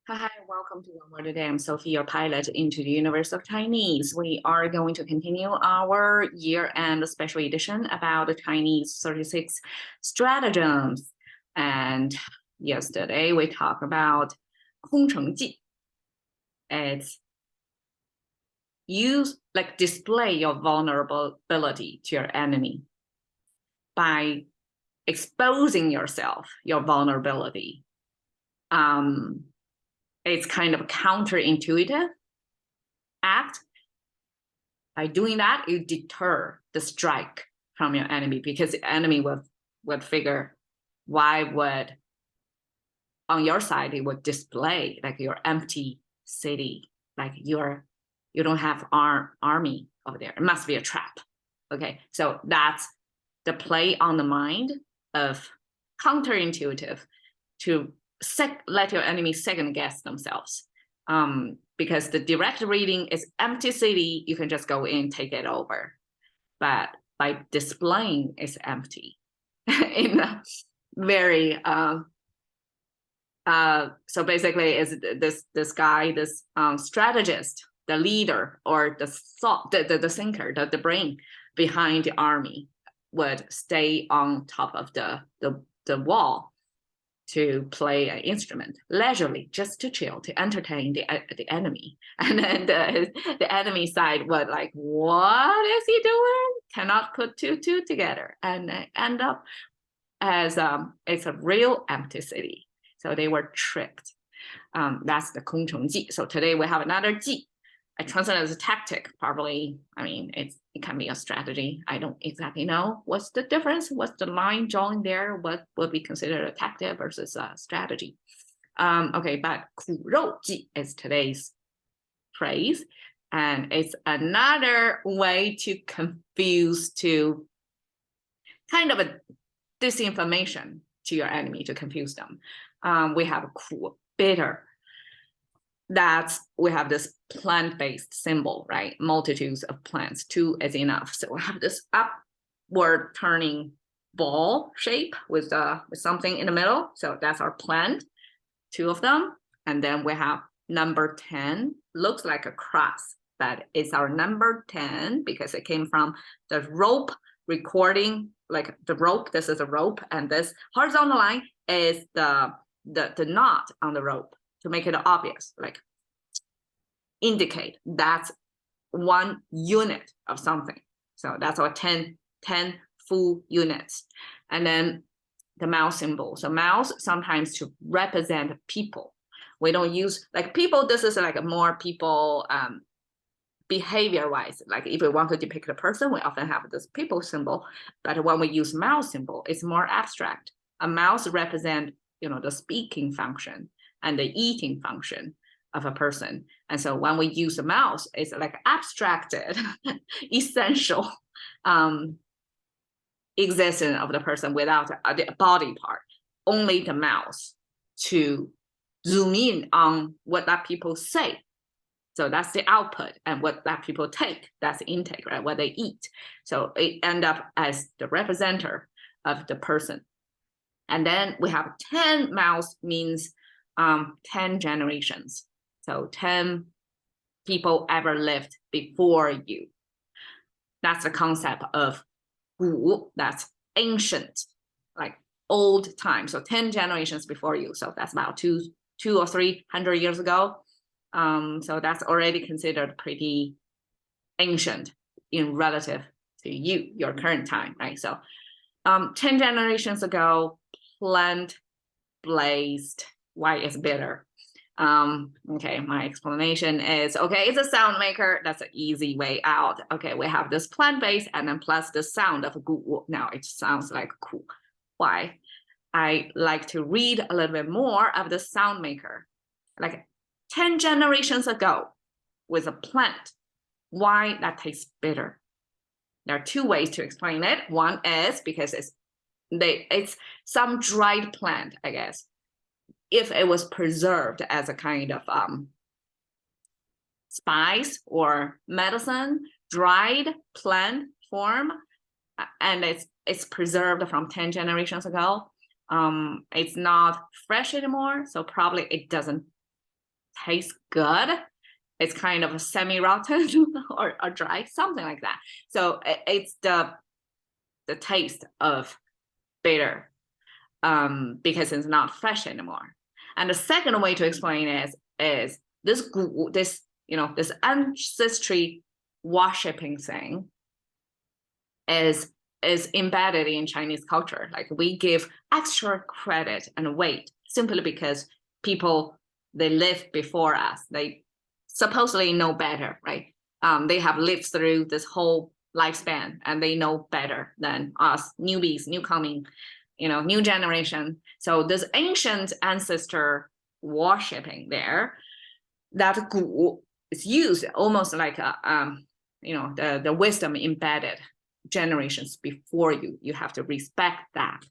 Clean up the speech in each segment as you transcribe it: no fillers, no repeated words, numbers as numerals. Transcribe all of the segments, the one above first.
Hi, welcome to One More Today. I'm Sophie, your pilot into the universe of Chinese. We are going to continue our year-end special edition about the Chinese 36 stratagems. And yesterday we talked about 空城计. It's use like display your vulnerability to your enemy by exposing yourself, your vulnerability. It's kind of a counterintuitive act. By doing that, you deter the strike from your enemy because the enemy would figure why would on your side it would display like your empty city, like you don't have army over there. It must be a trap. Okay, so that's the play on the mind of counterintuitive to let your enemy second guess themselves. Because the direct reading is empty city, you can just go in, take it over. But by displaying it's empty in a very so basically is this guy, this strategist, the leader or the thought, the thinker, the brain behind the army would stay on top of the wall to play an instrument leisurely, just to chill, to entertain the enemy. And then the enemy side would like, what is he doing? Cannot put two together, and end up as it's a real empty city. So they were tricked. That's the 空城计. So today we have another 计. I translate it as a tactic, probably. I mean, it can be a strategy. I don't exactly know what's the difference, what's the line drawing there, what would be considered a tactic versus a strategy. Okay, but 苦肉计 is today's phrase, and it's another way to confuse, to kind of a disinformation to your enemy, to confuse them. We have 苦, bitter. That's we have this plant-based symbol, right? Multitudes of plants, 2 is enough. So we have this upward turning ball shape with something in the middle. So that's our plant, 2 of them. And then we have number 10, looks like a cross, but it's our number 10 because it came from the rope recording, like the rope, this is a rope, and this horizontal line is the knot on the rope, to make it obvious, like indicate that's 1 unit of something. So that's our 10 full units. And then the mouse symbol. So mouse sometimes to represent people. We don't use like people, this is like a more people behavior wise. Like if we want to depict a person, we often have this people symbol, but when we use mouse symbol, it's more abstract. A mouse represents, the speaking function and the eating function of a person. And so when we use a mouse, it's like abstracted, essential existence of the person without the body part, only the mouse to zoom in on what that people say. So that's the output, and what that people take, that's the intake, right? What they eat. So it end up as the representative of the person. And then we have 10 mouse means 10 generations. So 10 people ever lived before you. That's the concept of 古, that's ancient, like old time. So 10 generations before you. So that's about 200 or 300 years ago. So that's already considered pretty ancient in relative to you, your current time, right? So 10 generations ago, plant blazed. Why is bitter? Okay, my explanation is, okay, it's a sound maker. That's an easy way out. Okay, we have this plant base and then plus the sound of gu. Now it sounds like ku. Why? I like to read a little bit more of the sound maker. Like 10 generations ago with a plant, why that tastes bitter? There are 2 ways to explain it. One is because it's some dried plant, I guess. If it was preserved as a kind of spice or medicine, dried plant form, and it's preserved from 10 generations ago, it's not fresh anymore, so probably it doesn't tastes good. It's kind of a semi-rotten or dry, something like that. So it's the taste of bitter, because it's not fresh anymore. And the second way to explain is this this ancestry worshipping thing is embedded in Chinese culture. Like we give extra credit and weight simply because people, they live before us, they supposedly know better, right? They have lived through this whole lifespan and they know better than us newbies, new generation. So this ancient ancestor worshipping there, that gu is used almost like the wisdom embedded generations before you. You have to respect that.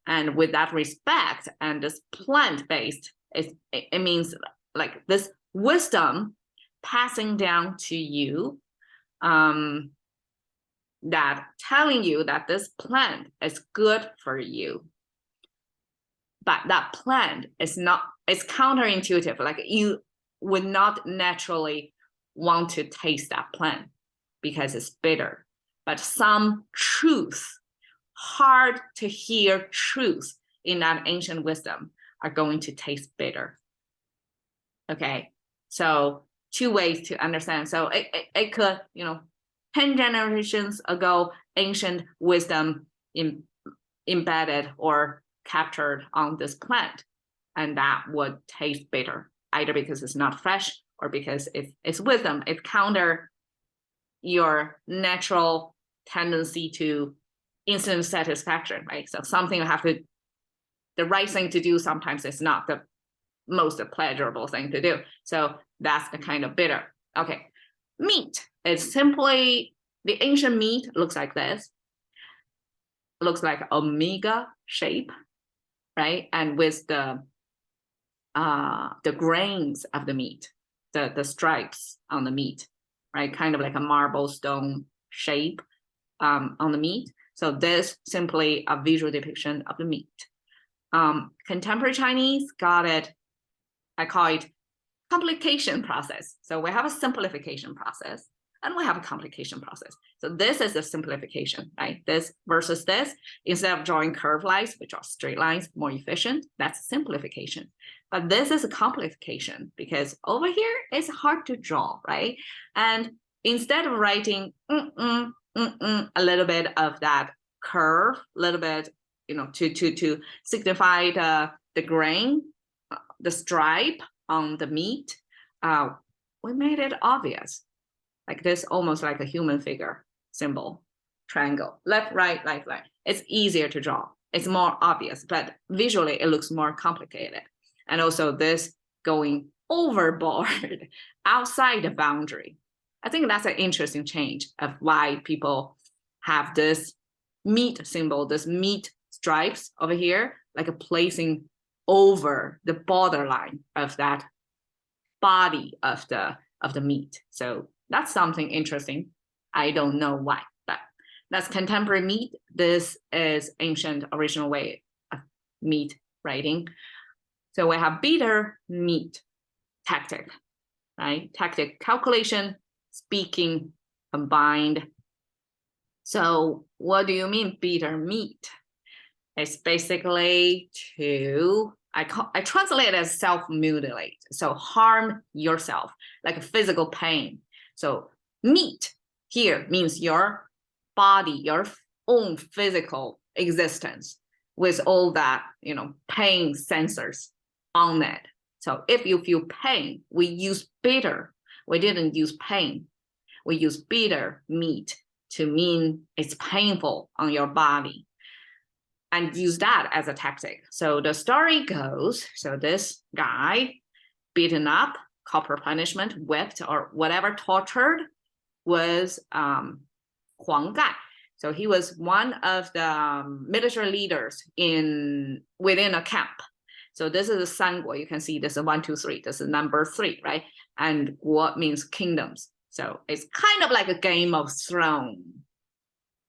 And with that respect and this plant-based, it means like this wisdom passing down to you, that telling you that this plant is good for you. But that plant is not, it's counterintuitive. Like you would not naturally want to taste that plant because it's bitter. But some truth, hard to hear truth in that ancient wisdom are going to taste bitter. Okay, so 2 ways to understand. So it could, 10 generations ago, ancient wisdom embedded or captured on this plant, and that would taste bitter, either because it's not fresh or because it's wisdom. It counter your natural tendency to instant satisfaction, right? So something you have to, the right thing to do sometimes is not the most pleasurable thing to do. So that's the kind of bitter. Okay, meat is simply, the ancient meat looks like this. It looks like omega shape, right? And with the grains of the meat, the stripes on the meat, right? Kind of like a marble stone shape on the meat. So this simply a visual depiction of the meat. Contemporary Chinese got it, I call it complication process. So we have a simplification process and we have a complication process. So this is a simplification, right? This versus this, instead of drawing curved lines, we draw straight lines, more efficient. That's simplification. But this is a complication because over here it's hard to draw, right? And instead of writing a little bit of that curve, a little bit, to signify the grain, the stripe on the meat, we made it obvious. Like this, almost like a human figure symbol, triangle, left, right, left, right. It's easier to draw. It's more obvious, but visually it looks more complicated. And also this going overboard, outside the boundary. I think that's an interesting change of why people have this meat symbol, this meat stripes over here, like a placing over the borderline of that body of the meat. So that's something interesting. I don't know why, but that's contemporary meat. This is ancient original way of meat writing. So we have bitter meat tactic, right? Tactic, calculation, speaking, combined. So what do you mean bitter meat? It's basically to, I translate it as self-mutilate. So harm yourself, like a physical pain. So meat here means your body, your own physical existence with all that, pain sensors on it. So if you feel pain, we use bitter. We didn't use pain. We use bitter meat to mean it's painful on your body, and use that as a tactic. So the story goes, so this guy beaten up, corporal punishment, whipped, or whatever, tortured, was Huang Gai. So he was one of the military leaders within a camp. So this is a Sanguo. You can see this is 1, 2, 3. This is number 3, right? And Guo means kingdoms. So it's kind of like a Game of Thrones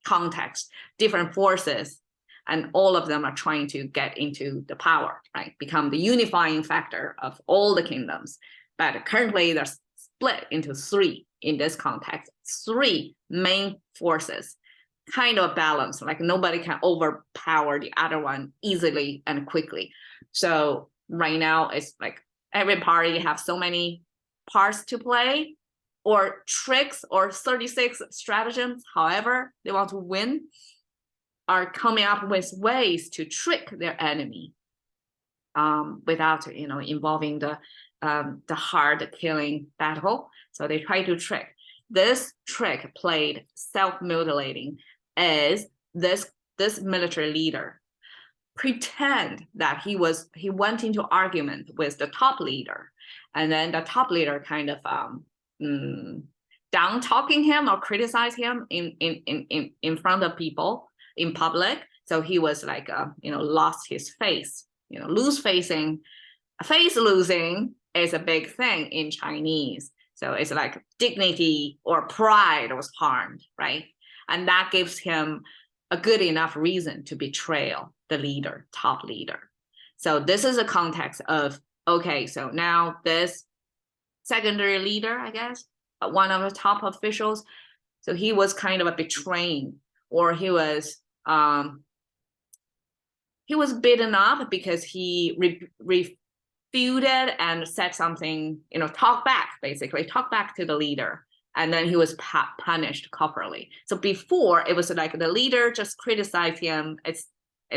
context, different forces, and all of them are trying to get into the power, right? Become the unifying factor of all the kingdoms. but currently they're split into three in this context, three main forces, kind of balance, like nobody can overpower the other one easily and quickly. So right now it's like every party have so many parts to play, or tricks, or 36 stratagems, however they want to win, are coming up with ways to trick their enemy without involving the hard killing battle. So they try to trick. This trick played self-mutilating is this military leader pretend that he went into argument with the top leader, and then the top leader kind of down talking him or criticize him in front of people in public. So he was like lost his face. Face losing is a big thing in Chinese. So it's like dignity or pride was harmed, right? And that gives him a good enough reason to betray the leader, top leader. So this is a context of, okay, so now this secondary leader, I guess, one of the top officials, so he was kind of a betraying, or he was beaten up because he refuted and said something, talk back to the leader. And then he was punished corporally. So before it was like the leader just criticized him. It's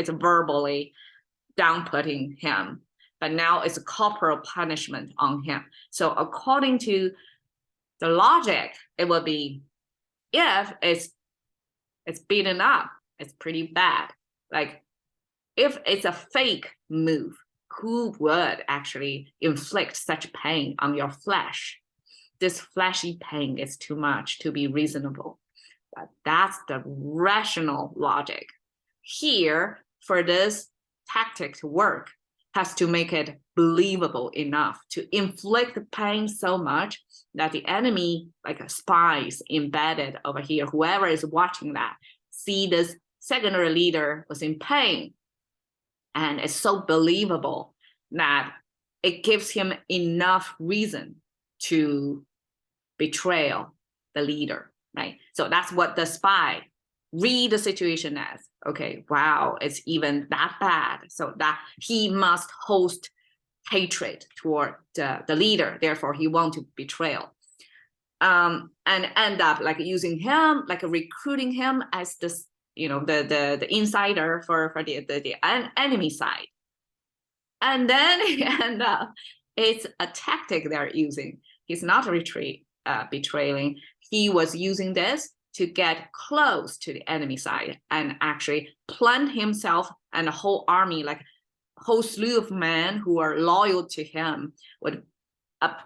verbally down-putting him, but now it's a corporal punishment on him. So according to the logic, it would be, if it's beaten up, it's pretty bad. Like if it's a fake move, who would actually inflict such pain on your flesh? This fleshy pain is too much to be reasonable. But that's the rational logic. Here, for this tactic to work, has to make it believable enough to inflict the pain so much that the enemy, like spies embedded over here, whoever is watching that, see this secondary leader was in pain. And it's so believable that it gives him enough reason to betray the leader, right? So that's what the spy read the situation as. Okay, wow, it's even that bad. So that he must host hatred toward the leader. Therefore, he wants to betray. And end up like using him, like recruiting him as this, the insider for the enemy side. And then he end up, it's a tactic they're using. He's not betraying. He was using this to get close to the enemy side and actually plant himself and the whole army, like a whole slew of men who are loyal to him, would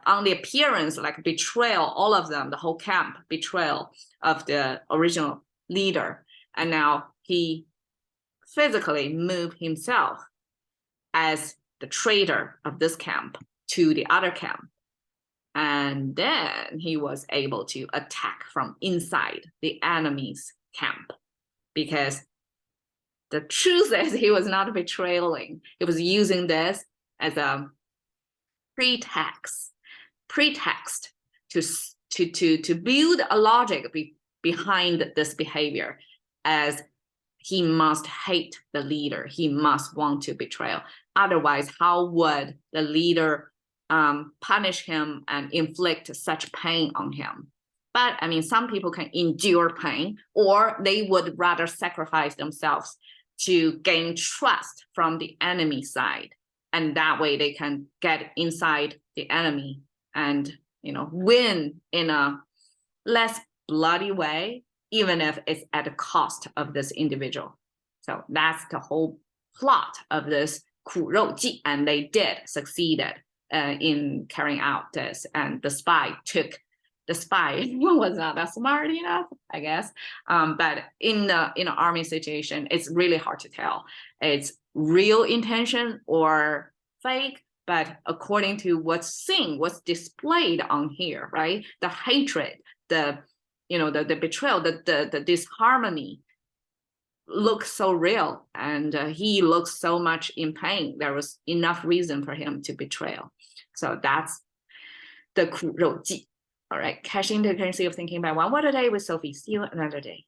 on the appearance like betrayal, all of them, the whole camp betrayal of the original leader. And now he physically moved himself as the traitor of this camp to the other camp. And then he was able to attack from inside the enemy's camp, because the truth is he was not betraying. He was using this as a pretext to build a logic behind this behavior, as he must hate the leader. He must want to betray. Otherwise, how would the leader punish him and inflict such pain on him? But I mean, some people can endure pain, or they would rather sacrifice themselves to gain trust from the enemy side. And that way they can get inside the enemy and, win in a less bloody way, even if it's at the cost of this individual. So that's the whole plot of this 苦肉计, and they did succeeded in carrying out this. And the spy was not that smart enough, I guess. But in the army situation, it's really hard to tell. It's real intention or fake. But according to what's displayed on here, right? The hatred, the betrayal, the disharmony looks so real, and he looks so much in pain. There was enough reason for him to betray. So that's 的苦肉计。All right, cashing the currency of thinking by one word a day with Sophie. See you another day.